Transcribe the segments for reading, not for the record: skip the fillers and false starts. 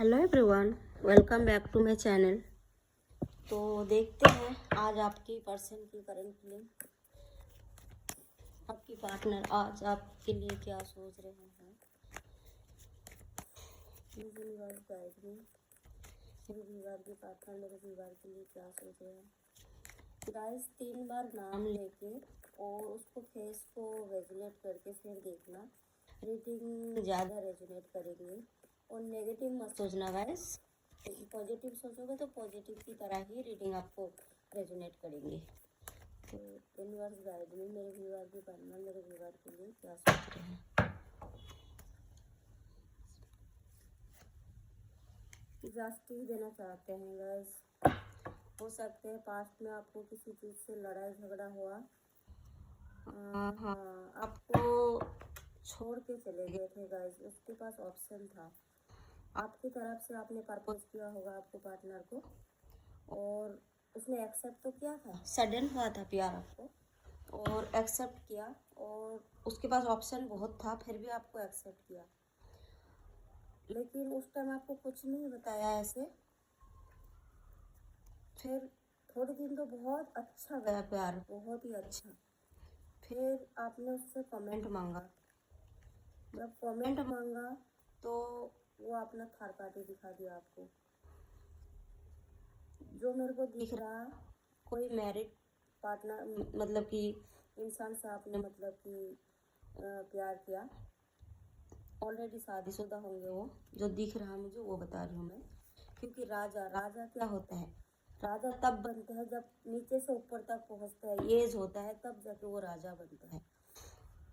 Hello everyone, welcome back to my channel. तो देखते हैं आज आपकी पर्सन की करंट फीलिंग, आपकी पार्टनर आज आपके लिए क्या सोच रहे हैं। मेरे परिवार की पार्टनर मेरे परिवार के लिए क्या सोच रहे हैं। गाइस 3 बार नाम लेके और उसको फेस को रेजोनेट करके फिर देखना, रीडिंग ज़्यादा रेजोनेट करेंगे। और नेगेटिव मत सोचना गाइस, पॉजिटिव सोचोगे तो पॉजिटिव की तरह ही रीडिंग आपको रेजोनेट करेंगे। तो यूनिवर्स गाइड में मेरे परिवार की पार्टनर मेरे परिवार के लिए क्या सोच रहे हैं। जस्टिस देना चाहते हैं गाइस। हो सकते हैं पास्ट में आपको किसी चीज़ से लड़ाई झगड़ा हुआ, हाँ आपको छोड़ के चले गए थे गाइस, उसके पास ऑप्शन था। आपकी तरफ से आपने प्रपोज किया होगा आपको पार्टनर को और उसने एक्सेप्ट तो किया था। सडन हुआ था प्यार आपको और एक्सेप्ट किया, और उसके पास ऑप्शन बहुत था फिर भी आपको एक्सेप्ट किया। लेकिन उस टाइम आपको कुछ नहीं बताया ऐसे। फिर थोड़े दिन तो बहुत अच्छा गया प्यार, बहुत ही अच्छा। फिर आपने उससे कमेंट मांगा, जब कमेंट मांगा तो वो अपना थर्ड पार्टी दिखा दिया आपको। जो मेरे को दिख रहा कोई मैरिड पार्टनर, मतलब कि इंसान से आपने मतलब कि प्यार किया, ऑलरेडी शादीशुदा होंगे वो। जो दिख रहा मुझे वो बता रही हूँ मैं, क्योंकि राजा क्या होता है, राजा तब बनते हैं जब नीचे से ऊपर तक पहुँचता है, एज होता है तब जाके वो राजा बनता है।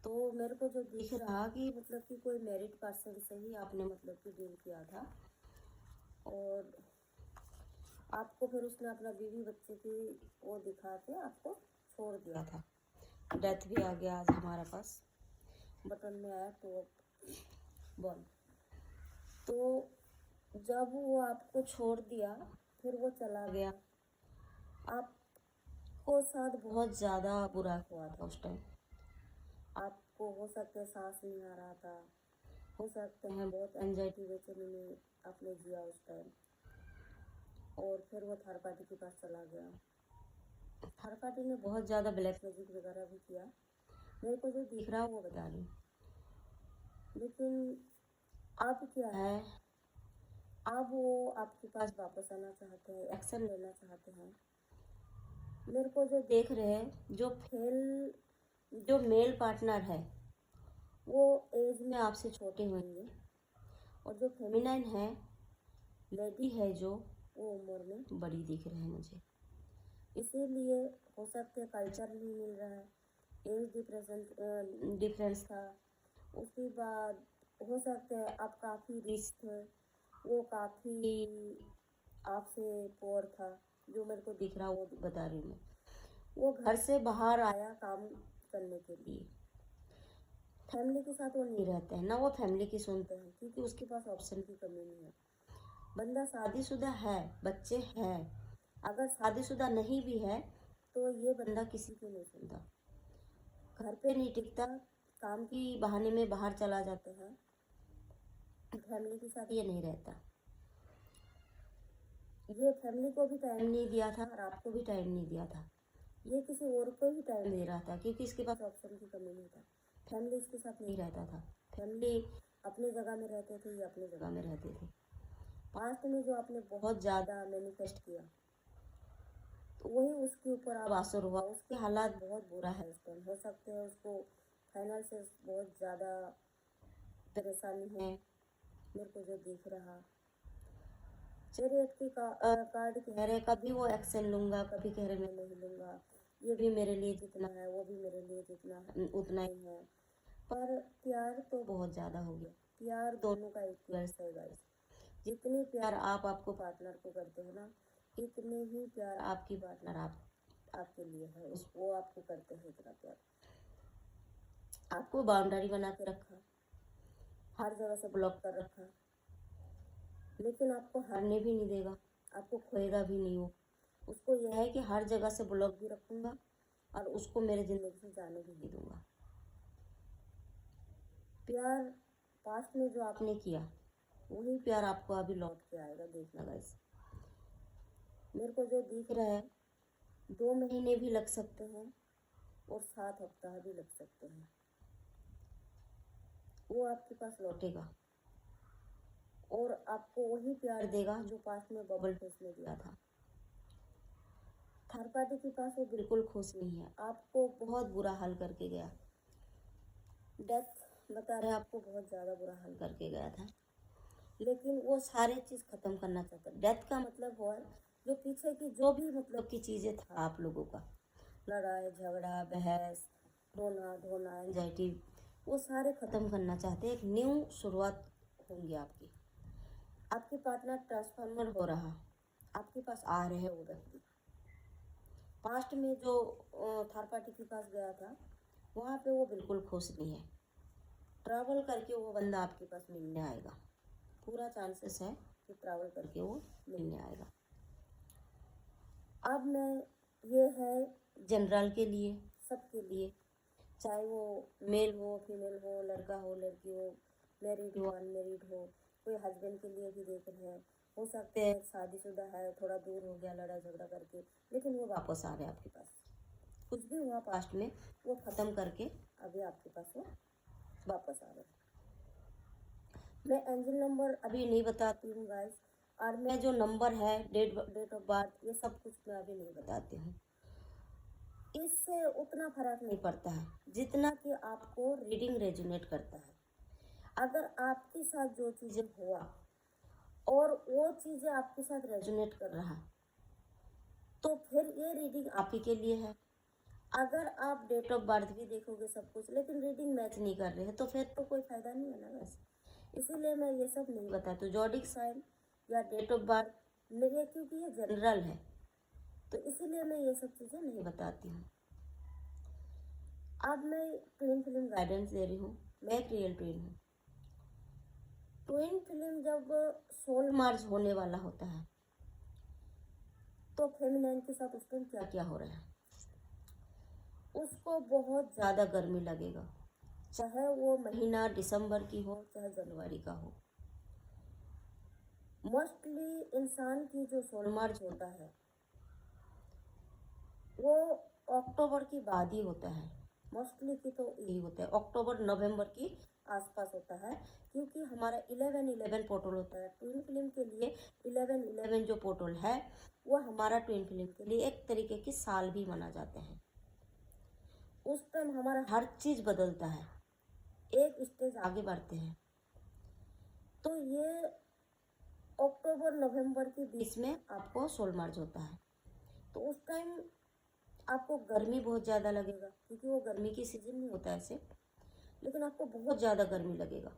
तो मेरे को जो दिख रहा कि मतलब कि कोई मैरिड पर्सन से ही आपने मतलब कि डील किया था, और आपको फिर उसने अपना बीवी बच्चे की वो दिखा के आपको छोड़ दिया था। डेथ भी आ गया आज हमारे पास, बटन में आया तो बॉल। तो जब वो आपको छोड़ दिया फिर वो चला गया, आपको साथ बहुत ज़्यादा बुरा हुआ था उस टाइम। आपको हो सकता है सांस नहीं आ रहा था, हो सकते हैं बहुत एंजाइटी बेचैनी में आपने जिया उस टाइम। और फिर वो थर्ड पार्टी के पास चला गया। थर्ड पार्टी ने बहुत ज़्यादा ब्लैक मैजिक वगैरह भी किया, मेरे को जो दिख रहा वो बता रही। लेकिन अब क्या है, अब वो आपके पास वापस आना चाहते हैं, एक्शन लेना चाहते हैं। मेरे को जो देख रहे हैं, जो मेल पार्टनर है वो एज में आपसे छोटे होंगे, और जो फेमिनाइन है, लेडी है जो, वो उम्र में बड़ी दिख रही है मुझे। इसीलिए हो सकते हैं कल्चर नहीं मिल रहा है, एज डिफरेंस था। उसके बाद हो सकता है आप काफ़ी रिच थे, वो काफ़ी आपसे पोर था। जो मेरे को दिख रहा वो बता रही हूँ मैं। वो घर से बाहर आया काम करने के लिए, फैमिली के साथ वो नहीं रहते हैं ना, वो फैमिली की सुनते हैं, क्योंकि उसके पास ऑप्शन की कमी नहीं है। बंदा शादीशुदा है, बच्चे हैं, अगर शादीशुदा नहीं भी है तो ये बंदा किसी की नहीं सुनता, घर पे नहीं टिकता, काम की बहाने में बाहर चला जाता है, फैमिली के साथ ये नहीं रहता। ये फैमिली को भी टाइम नहीं दिया था और आपको भी टाइम नहीं दिया था, ये किसी और को ही टाइम दे रहा था, क्योंकि इसके पास ऑप्शन की कमी नहीं था। फैमिली इसके साथ नहीं रहता था, फैमिली अपनी जगह में रहते थे, ये अपनी जगह में रहते थे। पास्ट में जो आपने बहुत ज़्यादा मैनिफेस्ट किया तो वही उसके ऊपर अब असर हुआ। उसके हालात बहुत बुरा है इस टाइम, हो सकते हैं उसको फाइनेंशियल बहुत ज़्यादा परेशानी है, मेरे को जो दिख रहा। चैरियट की कार्ड कह रहे कभी वो एक्शन लूँगा, कभी कह रहे मैं नहीं लूँगा, ये भी मेरे लिए जितना है वो भी मेरे लिए जितना उतना ही है। पर प्यार तो बहुत ज़्यादा हो गया, प्यार दोनों का इक्वल्स है गाइस। जितनी प्यार आप आपको पार्टनर को करते हो ना, इतने ही प्यार आपकी पार्टनर आपके लिए है, वो आपको करते हैं इतना प्यार। आपको बाउंड्री बना के रखा, हर जगह से ब्लॉक कर रखा, लेकिन आपको हारने भी नहीं देगा, आपको खोएगा भी नहीं वो। उसको यह है कि हर जगह से ब्लॉक भी रखूँगा और उसको मेरे ज़िंदगी से जाने भी नहीं दूँगा। प्यार पास्ट में जो आपने किया वही प्यार आपको अभी लौट के आएगा, देखना गाइस। मेरे को जो दिख रहा है 2 महीने भी लग सकते हैं और 7 हफ्ता भी लग सकते हैं, वो आपके पास लौटेगा और आपको वही प्यार देगा जो पास्ट में बबल फेस में दिया था। थर्ड पार्टी के पास वो बिल्कुल खुश नहीं है, आपको बहुत बुरा हाल करके गया। डेथ बता रहे आपको बहुत ज़्यादा बुरा हाल करके गया था, लेकिन वो सारे चीज़ ख़त्म करना चाहता है। डेथ का मतलब हुआ जो पीछे की जो भी मतलब की चीज़ें था आप लोगों का, लड़ाई झगड़ा बहस रोना धोना एंजाइटी, वो सारे ख़त्म करना चाहते हैं। एक न्यू शुरुआत होंगी आपकी। आपके पार्टनर ट्रांसफार्मर हो रहा, आपके पास आ रहे हैं वो व्यक्ति। पास्ट में जो थर्ड पार्टी के पास गया था वहाँ पे वो बिल्कुल खुश नहीं है। ट्रैवल करके वो बंदा आपके पास मिलने आएगा, पूरा चांसेस है कि ट्रैवल करके वो मिलने आएगा। अब मैं ये है जनरल के लिए, सबके लिए, चाहे वो मेल हो फीमेल हो, लड़का हो लड़की हो, मैरिड हो अनमेरिड हो, कोई हस्बैंड के लिए भी देख रहे हैं। हो सकते हैं शादीशुदा है, थोड़ा दूर हो गया लड़ा झगड़ा करके, लेकिन वो वापस आ रहे हैं आपके पास। कुछ भी हुआ पास्ट में वो ख़त्म करके अभी आपके पास वो वापस आ रहे हैं। मैं एंजल नंबर अभी नहीं बताती हूँ गाइस, और मैं जो नंबर है डेट ऑफ बर्थ ये सब कुछ मैं अभी नहीं बताती हूँ। इससे उतना फर्क नहीं पड़ता है जितना कि आपको रीडिंग रेजोनेट करता है। अगर आपके साथ जो चीज़ें हुआ और वो चीज़ें आपके साथ रेजोनेट कर रहा तो फिर ये रीडिंग आप ही के लिए है। अगर आप डेट ऑफ बर्थ भी देखोगे सब कुछ लेकिन रीडिंग मैच नहीं कर रहे हैं तो फिर तो कोई फ़ायदा नहीं है ना बस। इसीलिए मैं ये सब नहीं बताती हूँ, जॉडिक साइन या डेट ऑफ बर्थ नहीं, क्योंकि ये जनरल है तो इसीलिए मैं ये सब चीज़ें नहीं बताती हूँ। अब मैं ट्विन फिल्म गाइडेंस दे रही हूँ। मैं एक रियल ट्विन हूँ। ट्विन फिल्म जब सोल मार्च होने वाला होता है तो फेमिनाइन के साथ उस टाइम क्या क्या हो रहा है, उसको बहुत ज़्यादा गर्मी लगेगा, चाहे वो महीना दिसंबर की हो चाहे जनवरी का हो। मोस्टली इंसान की जो सोल मार्च होता है वो अक्टूबर के बाद ही होता है। मोस्टली की तो यही होता है, अक्टूबर नवंबर के आसपास होता है, क्योंकि हमारा 11-11 पोर्टल होता है। ट्विन फिल्म के लिए 11-11 जो पोर्टल है वो हमारा ट्विन फिल्म के लिए एक तरीके की साल भी माना जाता है। उस टाइम हमारा हर चीज़ बदलता है, एक स्टेज आगे बढ़ते हैं। तो ये अक्टूबर नवंबर के बीच में आपको सोल मार्च होता है, तो उस टाइम आपको गर्मी बहुत ज़्यादा लगेगा, क्योंकि वो गर्मी की सीजन नहीं होता ऐसे, लेकिन आपको बहुत ज़्यादा गर्मी लगेगा।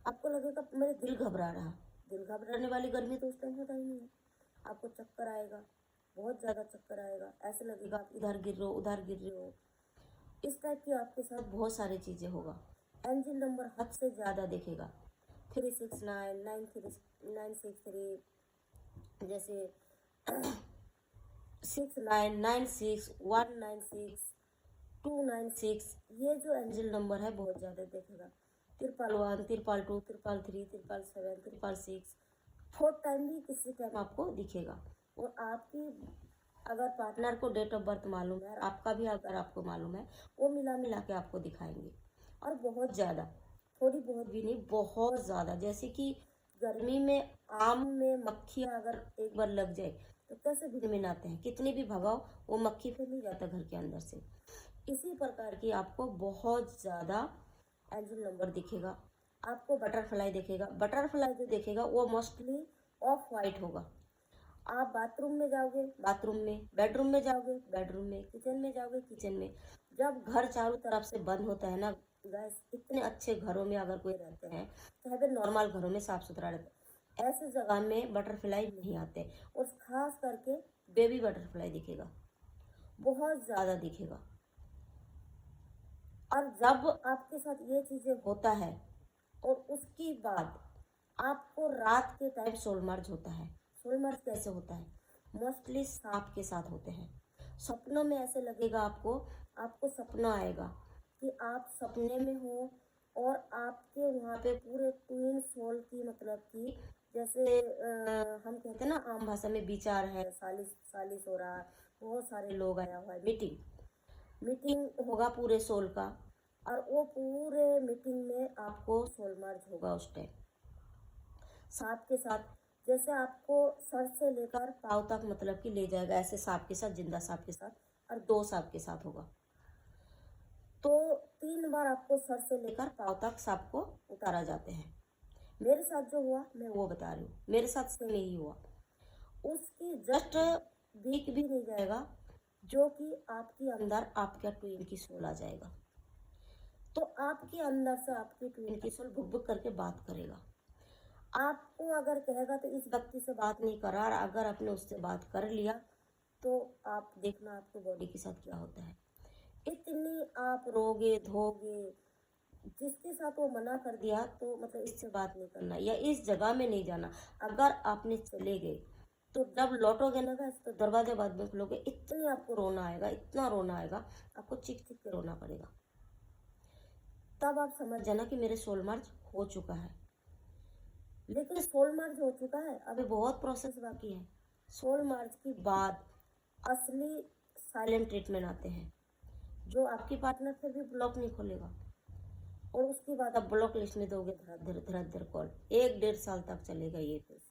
आपको लगेगा मेरे दिल घबरा रहा, दिल घबराने वाली गर्मी तो उस टाइम होता ही नहीं है। आपको चक्कर आएगा, बहुत ज़्यादा चक्कर आएगा, ऐसे लगेगा आप इधर गिर रहे हो उधर गिर रहे हो। इस टाइप की आपके साथ बहुत सारी चीज़ें होगा। एंजल नंबर हद से ज़्यादा देखेगा, 369 963, जैसे 6996 196 296, ये जो एंजल नंबर है बहुत ज़्यादा देखेगा। 111 122 333 777 666, फोर्थ टाइम भी किसी टाइम आपको दिखेगा। और आपकी अगर पार्टनर को डेट ऑफ बर्थ मालूम है और आपका भी अगर आपको मालूम है, वो मिला के आपको दिखाएंगे। और बहुत ज़्यादा, थोड़ी बहुत भी नहीं, बहुत ज़्यादा। जैसे कि गर्मी में आम में मक्खियाँ अगर एक बार लग जाए तो कैसे भिनभिनाते हैं, कितनी भी भगाओ वो मक्खी फिर नहीं जाता घर के अंदर से। इसी प्रकार की आपको बहुत ज़्यादा एंजल नंबर दिखेगा। आपको बटरफ्लाई दिखेगा, बटरफ्लाई जो देखेगा वो मोस्टली ऑफ वाइट होगा। आप बाथरूम में जाओगे बाथरूम में, बेडरूम में जाओगे बेडरूम में, किचन में जाओगे किचन में। जब घर चारों तरफ से बंद होता है ना गैस, इतने अच्छे घरों में अगर कोई रहते हैं, चाहे फिर नॉर्मल घरों में साफ सुथरा रहता है, ऐसे जगह में बटरफ्लाई नहीं आते। और खास करके बेबी बटरफ्लाई दिखेगा, बहुत ज़्यादा दिखेगा। और जब आपके साथ ये चीज़ें होता है और उसके बाद आपको रात के टाइम सोल मार्च होता है। सोल मार्च कैसे होता है, मोस्टली सांप के साथ होते हैं। सपनों में ऐसे लगेगा आपको, आपको सपना आएगा कि आप सपने में हो और आपके वहाँ पे पूरे ट्विन सोल की मतलब कि जैसे हम कहते हैं ना आम भाषा में विचार है, सालिश सालिश हो रहा है, बहुत सारे लोग आया हुआ है, मीटिंग होगा पूरे सोल का, और वो पूरे मीटिंग में आपको सोल मर्ज होगा उस टाइम सांप के साथ। जैसे आपको सर से लेकर पाँव तक मतलब कि ले जाएगा, ऐसे सांप के साथ, जिंदा सांप के साथ, और 2 सांप के साथ होगा। तो 3 बार आपको सर से लेकर पाँव तक सांप को उतारा जाते हैं। मेरे साथ जो हुआ मैं वो बता रही हूँ, मेरे साथ सेम यही हुआ। उसकी जस्ट वीक भी नहीं जाएगा जो कि आपके अंदर आपका ट्विन की सोल आ जाएगा। तो आपके अंदर से आपकी ट्विन की सोल भुक भुक करके बात करेगा। आपको अगर कहेगा तो इस व्यक्ति से बात नहीं करा, और अगर आपने उससे बात कर लिया तो आप देखना आपके बॉडी के साथ क्या होता है। इतनी आप रोगे धोगे, जिसके साथ वो मना कर दिया तो मतलब इससे बात नहीं करना या इस जगह में नहीं जाना। अगर आपने चले गए तो जब लौटोगे ना गाइस, तो दरवाजे बाद में खोलोगे, इतनी आपको रोना आएगा, इतना रोना आएगा, आपको चीख चीख के रोना पड़ेगा। तब आप समझ जाना कि मेरे सोल मर्ज हो चुका है। लेकिन सोल मर्ज हो चुका है, अभी बहुत प्रोसेस बाकी है। सोल मर्ज के बाद असली साइलेंट ट्रीटमेंट आते हैं, जो आपकी पार्टनर फिर भी ब्लॉक नहीं खोलेगा, और उसके बाद आप ब्लॉक लिस्ट में दोगे धर कॉल, 1-1.5 साल तक चलेगा ये केस।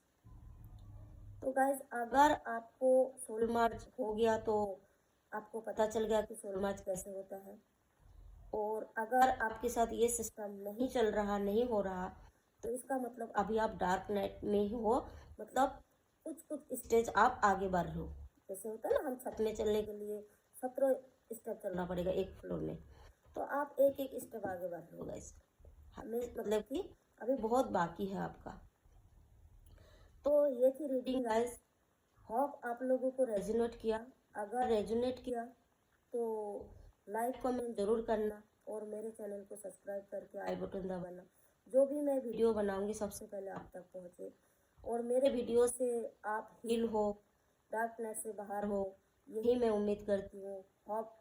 तो गाइज अगर आपको सोल मर्ज हो गया तो आपको पता चल गया कि सोल मर्ज कैसे होता है। और अगर आपके साथ ये सिस्टम नहीं चल रहा, नहीं हो रहा, तो इसका मतलब अभी आप डार्क नाइट में ही हो, मतलब कुछ स्टेज आप आगे बढ़ रहे हो। जैसे होता है ना, हम छत में चलने के लिए 17 स्टेप चलना पड़ेगा एक फ्लोर में, तो आप एक स्टेप आगे बढ़ रहे हो गाइस। हमें मतलब कि अभी बहुत बाकी है आपका। तो ये थी रीडिंग गाइस, होप आप लोगों को रेजोनेट किया। अगर रेजोनेट किया तो लाइक कमेंट जरूर करना, और मेरे चैनल को सब्सक्राइब करके आई बटन दबाना। जो भी मैं वीडियो बनाऊंगी सबसे पहले आप तक पहुंचे, और मेरे वीडियो से आप हील हो, डार्क नाइट से बाहर हो, यही मैं उम्मीद करती हूँ। होप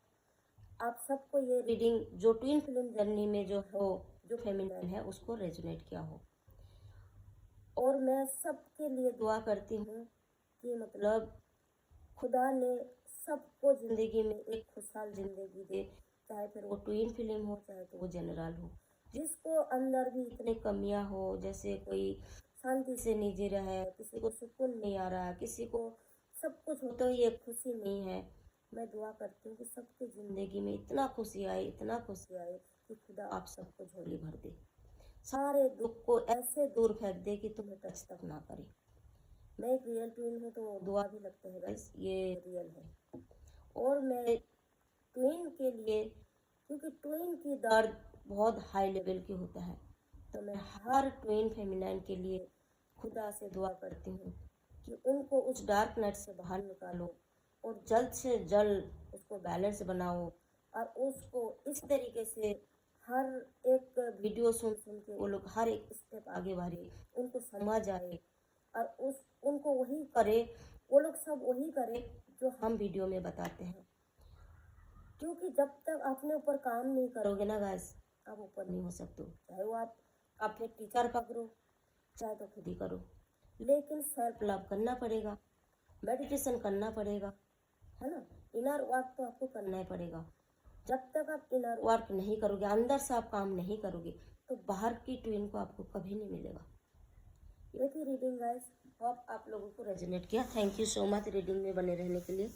आप सबको ये रीडिंग जो ट्विन फिल्म जर्नी में जो हो, जो फेमिनाइन है, उसको रेजोनेट किया हो। और मैं सबके लिए दुआ करती हूँ कि मतलब खुदा ने सबको ज़िंदगी में एक खुशहाल ज़िंदगी दे, चाहे फिर वो ट्विन फिल्म हो, चाहे तो वो जनरल हो। जिसको अंदर भी इतनी कमियां हो, जैसे कोई शांति से नहीं जी रहा है, किसी को सुकून नहीं आ रहा है, किसी को सब कुछ होते हुए एक खुशी नहीं है, मैं दुआ करती हूँ कि सबकी ज़िंदगी में इतना खुशी आए, इतना खुशी आए कि खुदा आप सबको झोली भर दे, सारे दुख को ऐसे दूर फेंक दे कि तुम्हें टच तक ना करे। मैं एक रियल ट्विन हूँ तो दुआ भी लगता है गाइस, ये रियल है। और मैं ट्विन के लिए, क्योंकि ट्विन की दर्द बहुत हाई लेवल की होता है, तो मैं हर ट्विन फेमिनाइन के लिए खुदा से दुआ करती हूँ कि उनको उस डार्क नाइट से बाहर निकालो, और जल्द से जल्द उसको बैलेंस बनाओ, और उसको इस तरीके से हर एक वीडियो सुन सुन के वो लोग हर एक स्टेप आगे बढ़े, उनको समझ आए, और उनको वही करे, वो लोग सब वही करे जो हम वीडियो में बताते हैं। क्योंकि जब तक अपने ऊपर काम नहीं करोगे ना गाइस, आप ऊपर नहीं हो सकते। चाहे वो आप अपने टीचर पकड़ो, चाहे तो खुद ही करो, लेकिन सेल्फ लव करना पड़ेगा, मेडिटेशन करना पड़ेगा, है ना। इनर वर्क तो आपको करना ही पड़ेगा। जब तक आप इनर वर्क नहीं करोगे, अंदर से आप काम नहीं करोगे, तो बाहर की ट्विन को आपको कभी नहीं मिलेगा। ये थी रीडिंग गाइस, होप आप लोगों को रेजोनेट किया। Thank you so much reading में बने रहने के लिए।